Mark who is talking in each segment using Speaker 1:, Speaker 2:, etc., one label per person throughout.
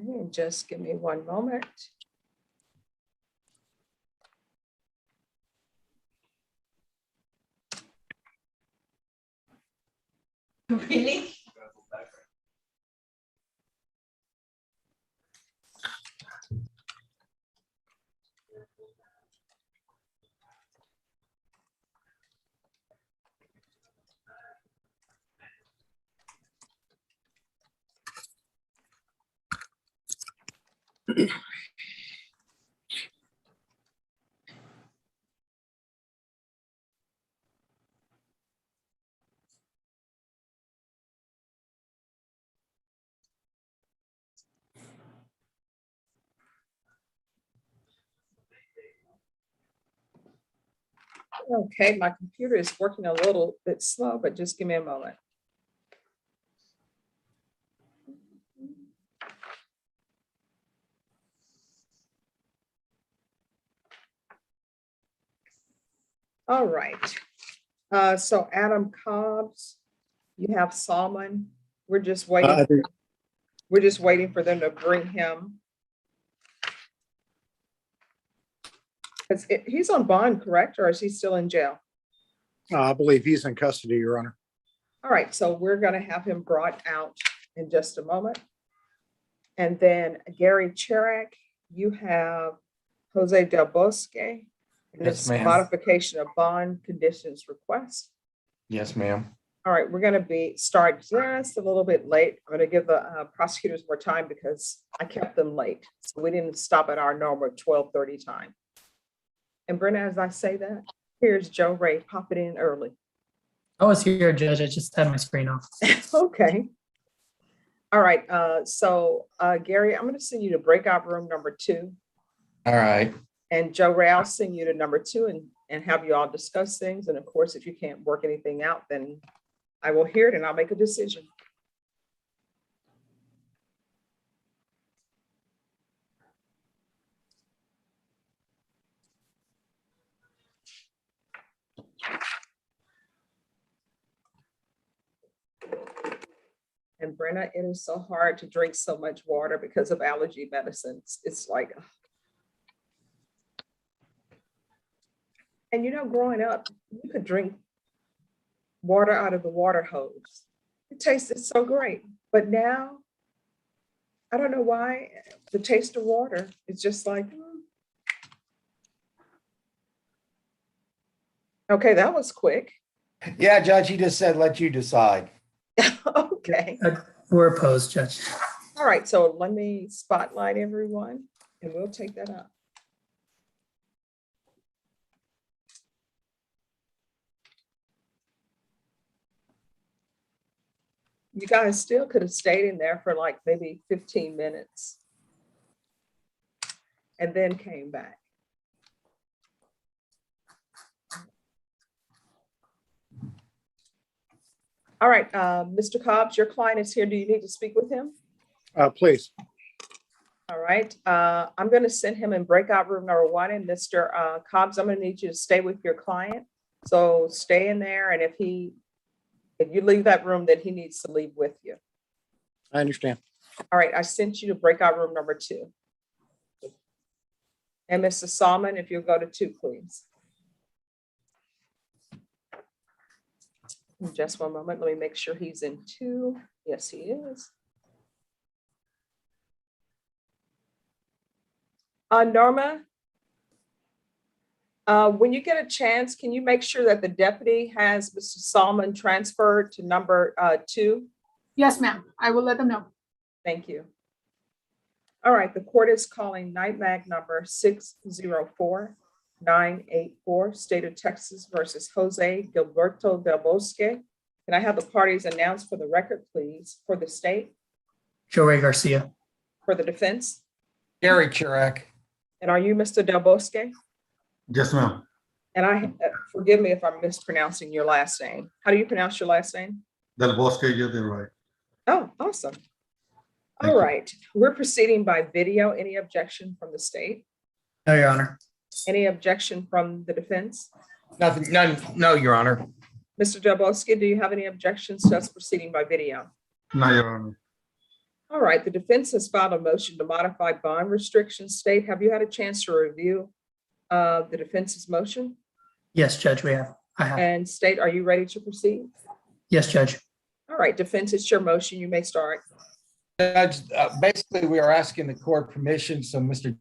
Speaker 1: And just give me one moment.
Speaker 2: Really?
Speaker 1: Okay, my computer is working a little bit slow, but just give me a moment. All right. So Adam Cobbs, you have Salmon. We're just waiting. We're just waiting for them to bring him. He's on bond, correct? Or is he still in jail?
Speaker 3: I believe he's in custody, Your Honor.
Speaker 1: All right, so we're going to have him brought out in just a moment. And then Gary Chirac, you have Jose Del Bosque. And
Speaker 4: Yes,
Speaker 1: it's
Speaker 4: ma'am.
Speaker 1: modification of bond conditions request.
Speaker 4: Yes, ma'am.
Speaker 1: All right, we're going to start just a little bit late. I'm going to give the prosecutors more time because I kept them late. So we didn't stop at our normal 12:30 time. And Brenda, as I say that, here's Joe Ray popping in early.
Speaker 5: I was here, Judge. I just had my screen off.
Speaker 1: Okay. All right. So Gary, I'm going to send you to breakout room number 2.
Speaker 4: All right.
Speaker 1: And Joe Ray, I'll send you to number 2 and have you all discuss things. And of course, if you can't work anything out, then I will hear it and I'll make a decision. And Brenna, it is so hard to drink so much water because of allergy medicines. It's like, and you know, growing up, you could drink water out of the water hose. It tasted so great. But now, I don't know why, the taste of water is just like, Okay, that was quick.
Speaker 4: Yeah, Judge, he just said, let you decide.
Speaker 1: Okay.
Speaker 5: We're opposed, Judge.
Speaker 1: All right, so let me spotlight everyone and we'll take that up. You guys still could have stayed in there for like maybe 15 minutes and then came back. All right, Mr. Cobbs, your client is here. Do you need to speak with him?
Speaker 3: Please.
Speaker 1: All right, I'm going to send him in breakout room number 1. And Mr. Cobbs, I'm going to need you to stay with your client. So stay in there. And if you leave that room, then he needs to leave with you.
Speaker 3: I understand.
Speaker 1: All right, I sent you to breakout room number 2. And Mr. Salmon, if you'll go to 2, please. In just one moment, let me make sure he's in 2. Yes, he is. Norma, when you get a chance, can you make sure that the deputy has Mr. Salmon transferred to number 2?
Speaker 2: Yes, ma'am. I will let them know.
Speaker 1: Thank you. All right, the court is calling NIMAG number 604984, State of Texas versus Jose Gilberto Del Bosque. Can I have the parties announced for the record, please? For the state?
Speaker 5: Joey Garcia.
Speaker 1: For the defense?
Speaker 4: Gary Chirac.
Speaker 1: And are you Mr. Del Bosque?
Speaker 6: Yes, ma'am.
Speaker 1: And forgive me if I'm mispronouncing your last name. How do you pronounce your last name?
Speaker 6: Del Bosque, you did right.
Speaker 1: Oh, awesome.
Speaker 6: Thank
Speaker 1: All
Speaker 6: you.
Speaker 1: right, we're proceeding by video. Any objection from the state?
Speaker 5: No, Your Honor.
Speaker 1: Any objection from the defense?
Speaker 4: Nothing, none, no, Your Honor.
Speaker 1: Mr. Del Bosque, do you have any objections to us proceeding by video?
Speaker 6: No, Your Honor.
Speaker 1: All right, the defense has filed a motion to modify bond restrictions. State, have you had a chance to review the defense's motion?
Speaker 5: Yes, Judge, I have.
Speaker 1: And State, are you ready to proceed?
Speaker 5: Yes, Judge.
Speaker 1: All right, defense, it's your motion. You may start.
Speaker 4: Judge, basically, we are asking the court permission, so Mr.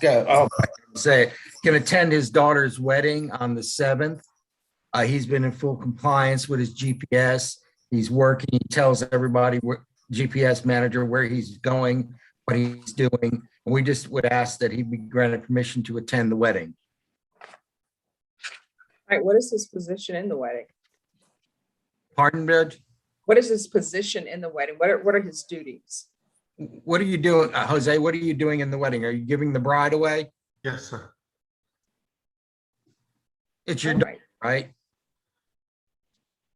Speaker 4: Can attend his daughter's wedding on the 7th. He's been in full compliance with his GPS. He's working. He tells everybody, GPS manager, where he's going, what he's doing. And we just would ask that he be granted permission to attend the wedding.
Speaker 1: All right, what is his position in the wedding?
Speaker 4: Pardon, Judge?
Speaker 1: What is his position in the wedding? What are his duties?
Speaker 4: What are you doing, Jose? What are you doing in the wedding? Are you giving the bride away?
Speaker 6: Yes, sir.
Speaker 4: It's your
Speaker 1: All
Speaker 4: daughter,
Speaker 1: right.
Speaker 4: right?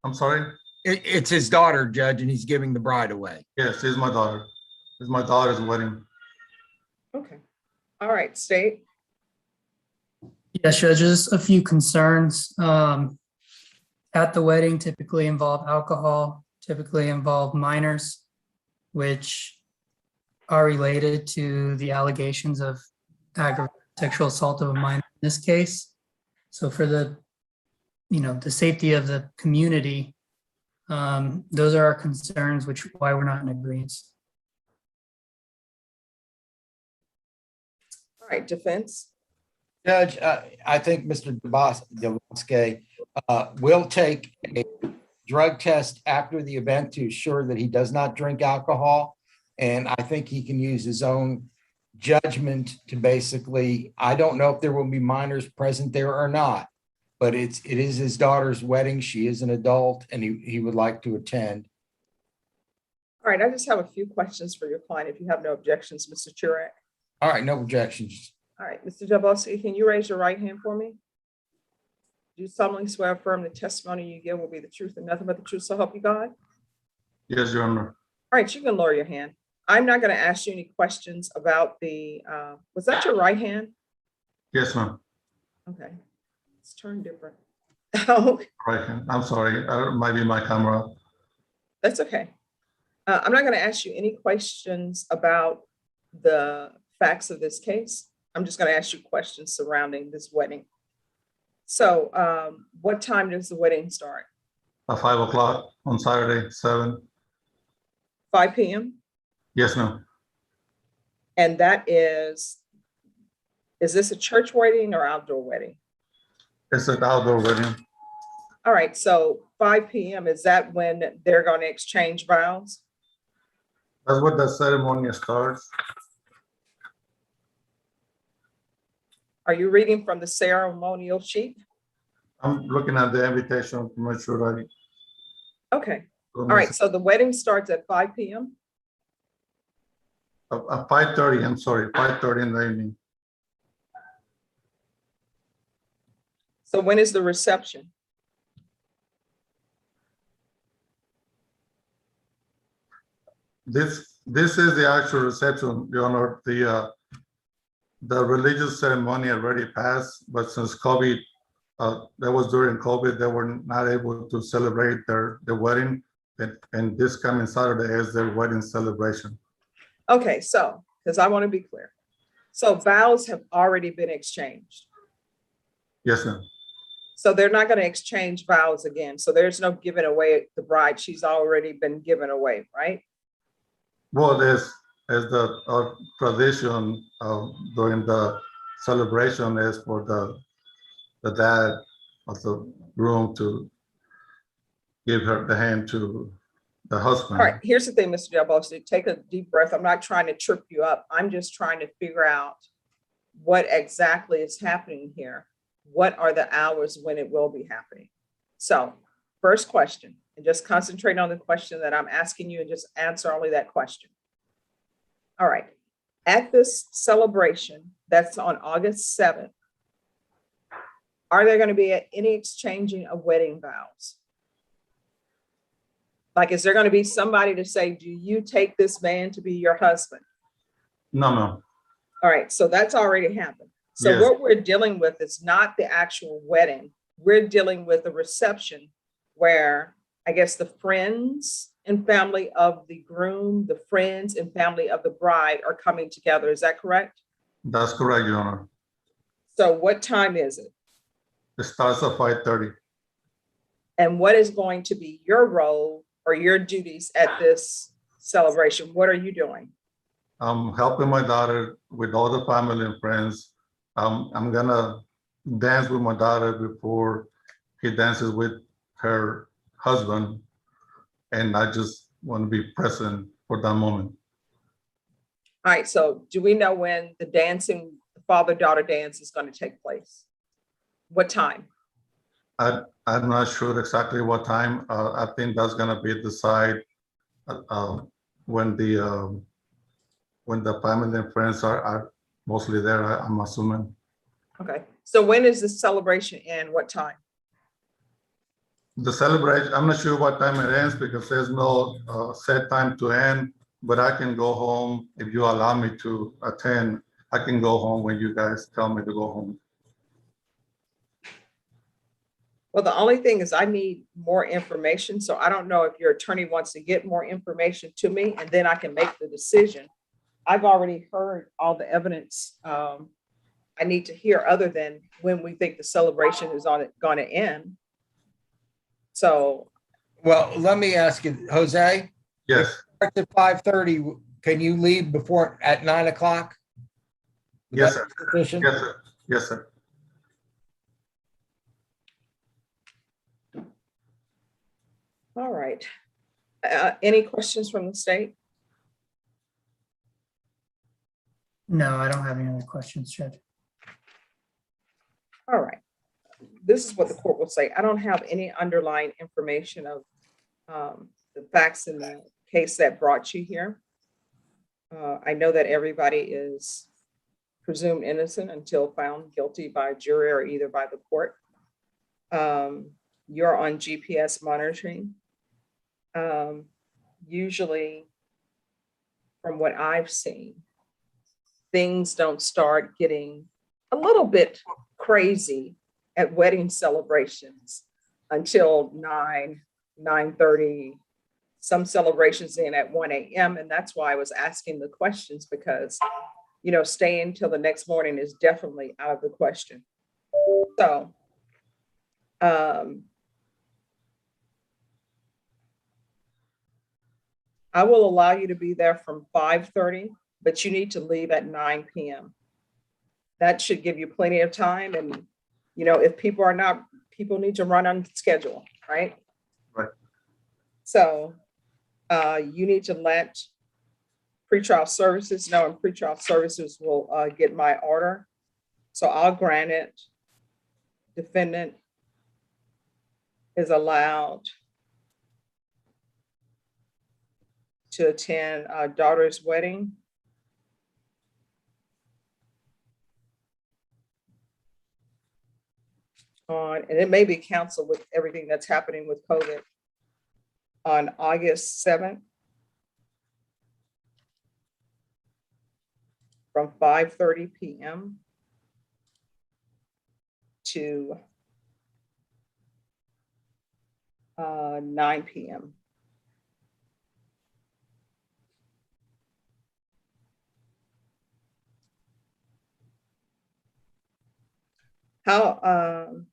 Speaker 6: I'm sorry.
Speaker 4: It's his daughter, Judge, and he's giving the bride away.
Speaker 6: Yes, it's my daughter. It's my daughter's wedding.
Speaker 1: Okay. All right, State.
Speaker 5: Yes, Judge, just a few concerns. At the wedding typically involve alcohol, typically involve minors, which are related to the allegations of aggravated sexual assault of a minor in this case. So for the safety of the community, those are our concerns, which why we're not in agreement.
Speaker 1: All right, defense.
Speaker 4: Judge, I think Mr. Dubosque will take a drug test after the event to ensure that he does not drink alcohol. And I think he can use his own judgment to basically, I don't know if there will be minors present there or not, but it is his daughter's wedding. She is an adult and he would like to attend.
Speaker 1: All right, I just have a few questions for your client. If you have no objections, Mr. Chirek.
Speaker 4: All right, no objections.
Speaker 1: All right, Mr. Jablowski, can you raise your right hand for me? Do you solemnly swear affirm the testimony you give will be the truth and nothing but the truth, so help you God?
Speaker 6: Yes, Your Honor.
Speaker 1: All right, you can lower your hand. I'm not going to ask you any questions about the, was that your right hand?
Speaker 6: Yes, ma'am.
Speaker 1: Okay, it's turned different. Oh,
Speaker 6: Right hand. I'm sorry. It might be my camera.
Speaker 1: that's okay. I'm not going to ask you any questions about the facts of this case. I'm just going to ask you questions surrounding this wedding. So what time does the wedding start?
Speaker 6: At 5 o'clock on Saturday, 7.
Speaker 1: 5 p.m.?
Speaker 6: Yes, ma'am.
Speaker 1: And that is this a church wedding or outdoor wedding?
Speaker 6: It's an outdoor wedding.
Speaker 1: All right, so 5 p.m., is that when they're going to exchange vows?
Speaker 6: That's what the ceremony starts.
Speaker 1: Are you reading from the ceremonial sheet?
Speaker 6: I'm looking at the invitation to make sure I.
Speaker 1: Okay, all right, so the wedding starts at 5 p.m.?
Speaker 6: At 5:30, I'm sorry, 5:30 in the evening.
Speaker 1: So when is the reception?
Speaker 6: This is the actual reception, Your Honor. The religious ceremony already passed, but since COVID, that was during COVID, they were not able to celebrate their wedding. And this coming Saturday is their wedding celebration.
Speaker 1: Okay, so, because I want to be clear. So vows have already been exchanged.
Speaker 6: Yes, ma'am.
Speaker 1: So they're not going to exchange vows again. So there's no giving away the bride. She's already been given away, right?
Speaker 6: Well, as the tradition during the celebration is for the dad of the groom to give her the hand to the husband.
Speaker 1: All right, here's the thing, Mr. Delbosi, take a deep breath. I'm not trying to trip you up. I'm just trying to figure out what exactly is happening here. What are the hours when it will be happening? So first question, and just concentrate on the question that I'm asking you and just answer only that question. All right, at this celebration that's on August 7th, are there going to be any exchanging of wedding vows? Like, is there going to be somebody to say, do you take this man to be your husband?
Speaker 6: No, ma'am.
Speaker 1: All right, so that's already happened. So
Speaker 6: Yes.
Speaker 1: what we're dealing with is not the actual wedding. We're dealing with a reception where I guess the friends and family of the groom, the friends and family of the bride are coming together. Is that correct?
Speaker 6: That's correct, Your Honor.
Speaker 1: So what time is it?
Speaker 6: It starts at 5:30.
Speaker 1: And what is going to be your role or your duties at this celebration? What are you doing?
Speaker 6: I'm helping my daughter with all the family and friends. I'm gonna dance with my daughter before he dances with her husband. And I just want to be present for that moment.
Speaker 1: All right, so do we know when the dancing, the father-daughter dance is going to take place? What time?
Speaker 6: I'm not sure exactly what time. I think that's gonna be decided when the family and friends are mostly there, I'm assuming.
Speaker 1: Okay, so when is the celebration and what time?
Speaker 6: The celebration, I'm not sure what time it ends because there's no set time to end, but I can go home if you allow me to attend. I can go home when you guys tell me to go home.
Speaker 1: Well, the only thing is I need more information. So I don't know if your attorney wants to get more information to me and then I can make the decision. I've already heard all the evidence I need to hear other than when we think the celebration is going to end. So
Speaker 4: Well, let me ask you, Jose,
Speaker 6: Yes,
Speaker 4: starts at 5:30, can you leave before, at 9 o'clock? Would
Speaker 6: yes,
Speaker 4: that
Speaker 6: sir.
Speaker 4: be sufficient?
Speaker 6: Yes, sir. Yes, sir.
Speaker 1: all right. Any questions from the state?
Speaker 5: No, I don't have any other questions, Judge.
Speaker 1: All right. This is what the court will say. I don't have any underlying information of the facts in the case that brought you here. I know that everybody is presumed innocent until found guilty by jury or either by the court. You're on GPS monitoring. Usually, from what I've seen, things don't start getting a little bit crazy at wedding celebrations until 9:30. Some celebrations in at 1 a.m. And that's why I was asking the questions because, staying till the next morning is definitely out of the question. So, I will allow you to be there from 5:30, but you need to leave at 9 p.m. That should give you plenty of time. And, if people need to run on schedule, right?
Speaker 6: Right.
Speaker 1: So you need to let pretrial services know, and pretrial services will get my order. So I'll grant it. Defendant is allowed to attend daughter's wedding and it may be canceled with everything that's happening with COVID, on August 7th from 5:30 p.m. to 9 p.m. How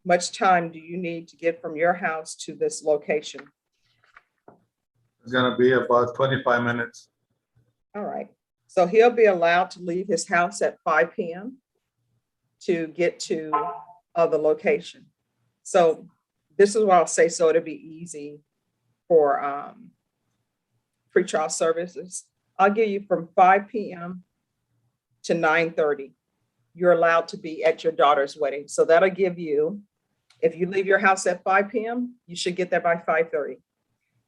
Speaker 1: much time do you need to get from your house to this location?
Speaker 6: It's gonna be about 25 minutes.
Speaker 1: All right. So he'll be allowed to leave his house at 5 p.m. to get to the location. So this is what I'll say, so it'll be easy for pretrial services. I'll give you from 5 p.m. to 9:30. You're allowed to be at your daughter's wedding. So that'll give you, if you leave your house at 5 p.m., you should get there by 5:30.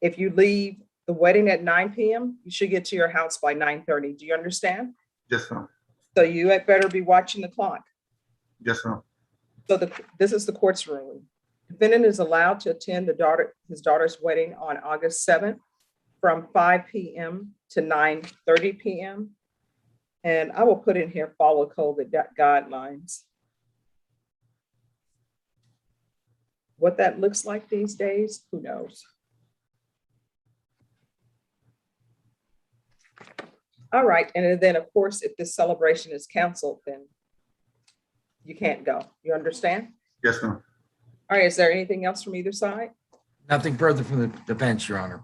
Speaker 1: If you leave the wedding at 9 p.m., you should get to your house by 9:30. Do you understand?
Speaker 6: Yes, ma'am.
Speaker 1: So you had better be watching the clock.
Speaker 6: Yes, ma'am.
Speaker 1: So this is the court's ruling. Defendant is allowed to attend his daughter's wedding on August 7th from 5 p.m. to 9:30 p.m. And I will put in here, follow COVID guidelines. What that looks like these days, who knows? All right, and then, of course, if this celebration is canceled, then you can't go. You understand?
Speaker 6: Yes, ma'am.
Speaker 1: All right, is there anything else from either side?
Speaker 4: Nothing further from the defense, Your Honor.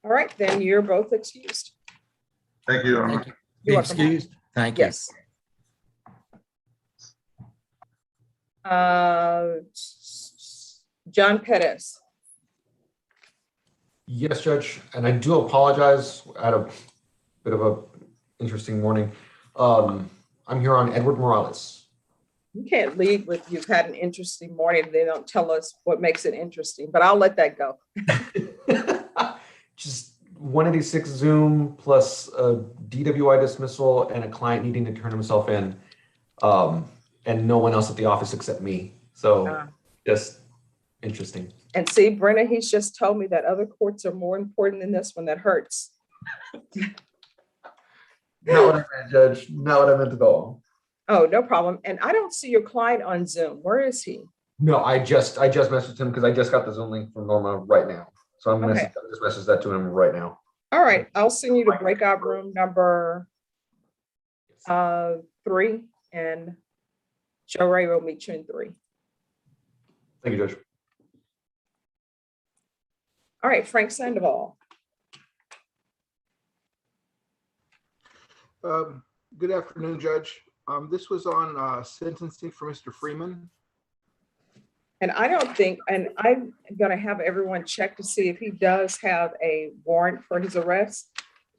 Speaker 1: All right, then you're both excused.
Speaker 6: Thank you, Your Honor.
Speaker 4: Thank you. Be
Speaker 1: You're welcome.
Speaker 4: excused. Thank you.
Speaker 1: Yes. Uh, John Pettis.
Speaker 7: Yes, Judge, and I do apologize. I had a bit of a interesting morning. I'm here on Edward Morales.
Speaker 1: You can't lead with you've had an interesting morning. They don't tell us what makes it interesting, but I'll let that go.
Speaker 7: Just 186 Zoom plus a DWI dismissal and a client needing to turn himself in, and no one else at the office except me. So
Speaker 1: Ah.
Speaker 7: just interesting.
Speaker 1: And see, Brenna, he's just told me that other courts are more important than this one. That hurts.
Speaker 7: Not what I meant, Judge. Not what I meant at all.
Speaker 1: Oh, no problem. And I don't see your client on Zoom. Where is he?
Speaker 7: No, I just messaged him because I just got the Zoom link from Norma right now. So I'm gonna
Speaker 1: Okay.
Speaker 7: just message that to him right now.
Speaker 1: All right, I'll send you to breakout room number 3, and Joe Ray will meet you in 3.
Speaker 7: Thank you, Judge.
Speaker 1: All right, Frank Sandoval.
Speaker 8: Good afternoon, Judge. This was on sentencing for Mr. Freeman.
Speaker 1: And I don't think, and I'm gonna have everyone check to see if he does have a warrant for his arrest,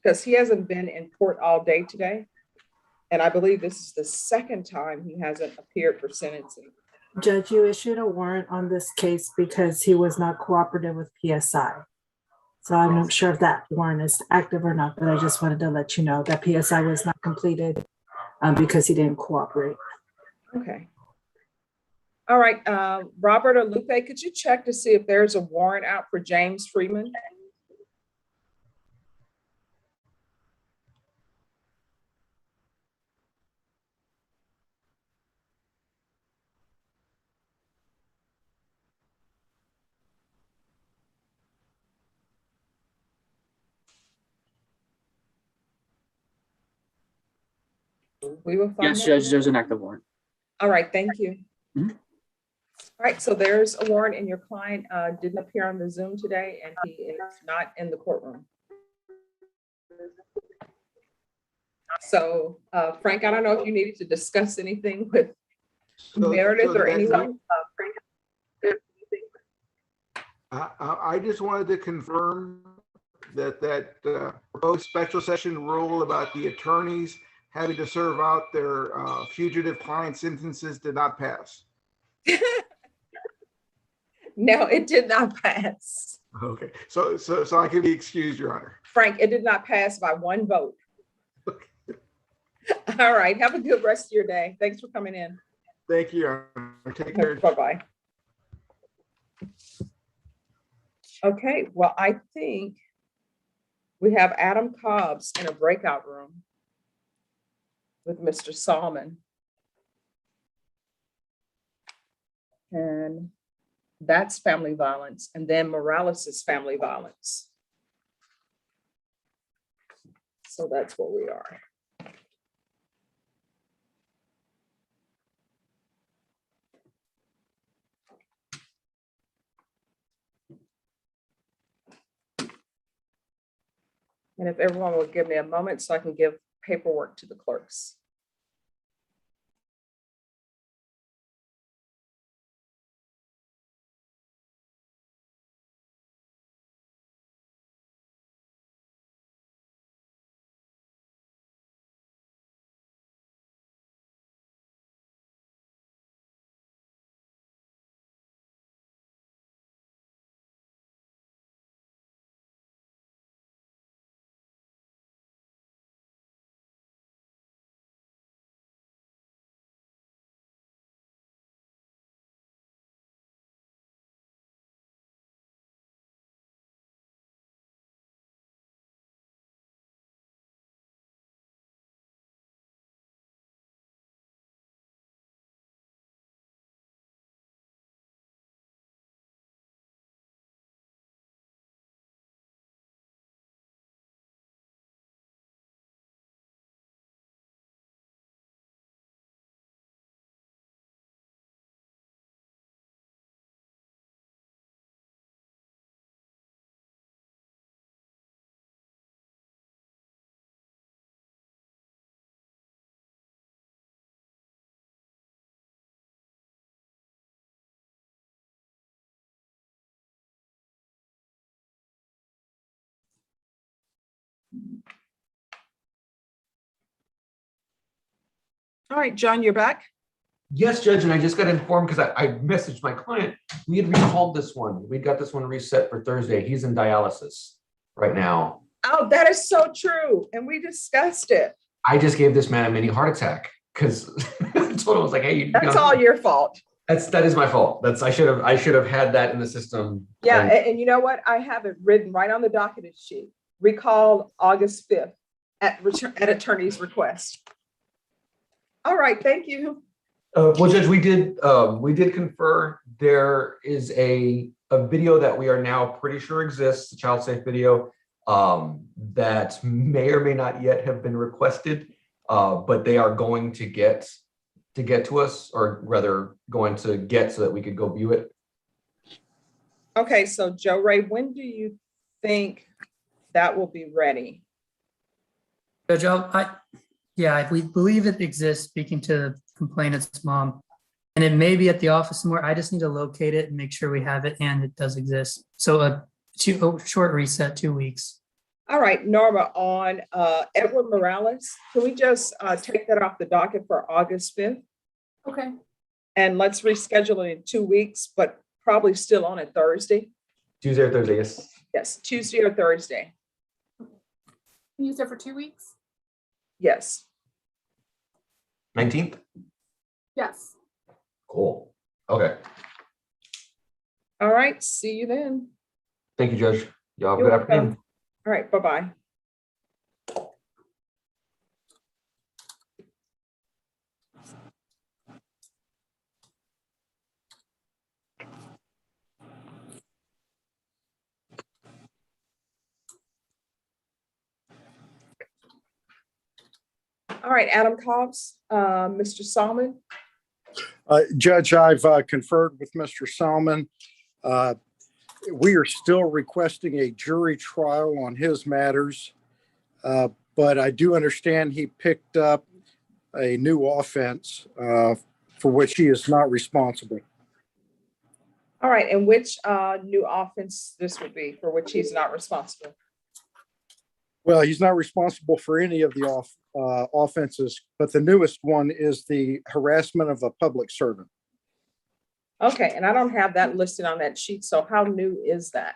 Speaker 1: because he hasn't been in court all day today. And I believe this is the second time he hasn't appeared for sentencing.
Speaker 9: Judge, you issued a warrant on this case because he was not cooperative with PSI. So I'm not sure if that warrant is active or not, but I just wanted to let you know that PSI was not completed because he didn't cooperate.
Speaker 1: Okay. All right, Robert or Lupe, could you check to see if there's a warrant out for James Freeman? We will find
Speaker 10: Yes,
Speaker 1: that.
Speaker 10: Judge, there's an active warrant.
Speaker 1: All right, thank you.
Speaker 10: Mhm.
Speaker 1: All right, so there's a warrant, and your client didn't appear on the Zoom today, and he is not in the courtroom. So Frank, I don't know if you needed to discuss anything with Meredith or anyone. Frank?
Speaker 8: I just wanted to confirm that proposed special session rule about the attorneys having to serve out their fugitive client sentences did not pass.
Speaker 1: No, it did not pass.
Speaker 8: Okay, so I can be excused, Your Honor.
Speaker 1: Frank, it did not pass by 1 vote. All right, have a good rest of your day. Thanks for coming in.
Speaker 8: Thank you, Your Honor. Take care.
Speaker 1: Bye-bye. Okay, well, I think we have Adam Cobbs in a breakout room with Mr. Salmon. And that's family violence. And then Morales is family violence. So that's where we are. And if everyone will give me a moment so I can give paperwork to the clerks. All right, John, you're back.
Speaker 7: Yes, Judge, and I just got informed because I messaged my client. We had recalled this one. We got this one reset for Thursday. He's in dialysis right now.
Speaker 1: Oh, that is so true. And we discussed it.
Speaker 7: I just gave this man a mini heart attack because I told him, I was like, hey,
Speaker 1: That's all your fault.
Speaker 7: that is my fault. I should have had that in the system.
Speaker 1: Yeah,
Speaker 7: And
Speaker 1: and you know what? I have it written right on the docket sheet. Recalled August 5th at attorney's request. All right, thank you.
Speaker 7: well, Judge, we did confer. There is a video that we are now pretty sure exists, a child safe video, that may or may not yet have been requested, but they are going to get to us, or rather going to get so that we could go view it.
Speaker 1: Okay, so Joe Ray, when do you think that will be ready?
Speaker 5: Judge, we believe it exists, speaking to the complainant's mom. And it may be at the office somewhere. I just need to locate it and make sure we have it, and it does exist. So a short reset, 2 weeks.
Speaker 1: All right, Norma, on Edward Morales, can we just take that off the docket for August 5th?
Speaker 2: Okay.
Speaker 1: And let's reschedule it in 2 weeks, but probably still on a Thursday.
Speaker 7: Tuesday or Thursday, yes.
Speaker 1: Yes, Tuesday or Thursday.
Speaker 2: Use it for 2 weeks?
Speaker 1: Yes.
Speaker 7: 19th?
Speaker 2: Yes.
Speaker 7: Cool. Okay.
Speaker 1: All right, see you then.
Speaker 7: Thank you, Judge. Y'all have a
Speaker 1: You're
Speaker 7: good afternoon.
Speaker 1: welcome. All right, bye-bye. All right, Adam Cobbs, Mr. Salmon.
Speaker 3: Judge, I've conferred with Mr. Salmon. We are still requesting a jury trial on his matters, but I do understand he picked up a new offense for which he is not responsible.
Speaker 1: All right, and which new offense this would be for which he's not responsible?
Speaker 3: Well, he's not responsible for any of the offenses, but the newest one is the harassment of a public servant.
Speaker 1: Okay, and I don't have that listed on that sheet, so how new is that?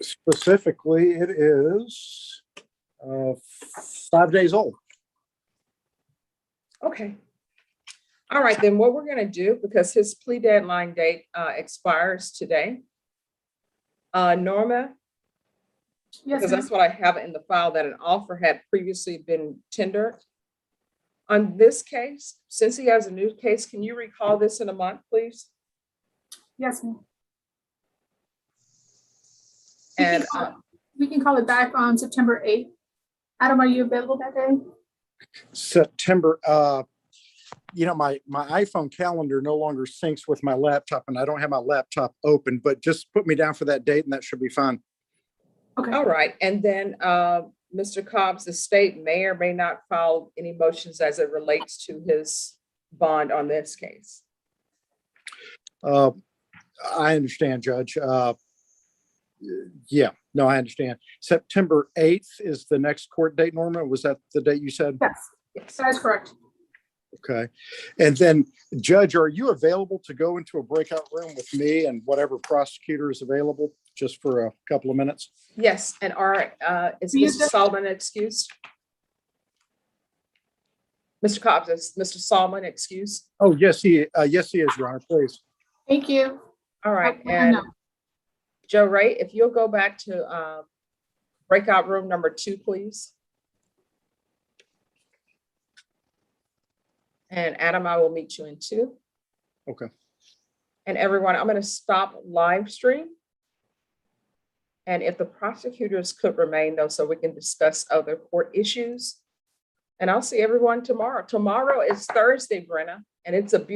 Speaker 3: Specifically, it is 5 days old.
Speaker 1: Okay. All right, then what we're gonna do, because his plea deadline date expires today. Norma,
Speaker 2: Yes,
Speaker 1: because
Speaker 2: ma'am.
Speaker 1: that's what I have in the file, that an offer had previously been tendered. On this case, since he has a new case, can you recall this in a month, please?
Speaker 2: Yes, ma'am.
Speaker 1: And
Speaker 2: We can call it back on September 8th. Adam, are you available that day?
Speaker 3: September, my iPhone calendar no longer syncs with my laptop, and I don't have my laptop open, but just put me down for that date and that should be fine.
Speaker 2: Okay.
Speaker 1: all right, and then Mr. Cobb's estate may or may not file any motions as it relates to his bond on this case.
Speaker 3: I understand, Judge. Yeah, no, I understand. September 8th is the next court date, Norma? Was that the date you said?
Speaker 2: Yes,
Speaker 1: Yes.
Speaker 2: that is correct.
Speaker 3: Okay. And then, Judge, are you available to go into a breakout room with me and whatever prosecutor is available just for a couple of minutes?
Speaker 1: Yes, and is
Speaker 2: Yes,
Speaker 1: Mr.
Speaker 2: sir.
Speaker 1: Solomon excused? Mr. Cobbs, is Mr. Solomon excused?
Speaker 3: Oh, yes, he is, Your Honor, please.
Speaker 2: Thank you.
Speaker 1: All right,
Speaker 2: Let me
Speaker 1: and
Speaker 2: know.
Speaker 1: Joe Ray, if you'll go back to breakout room number 2, please. And Adam, I will meet you in 2.
Speaker 3: Okay.
Speaker 1: And everyone, I'm going to stop live stream. And if the prosecutors could remain though, so we can discuss other court issues. And I'll see everyone tomorrow. Tomorrow is Thursday, Brenna, and it's a beautiful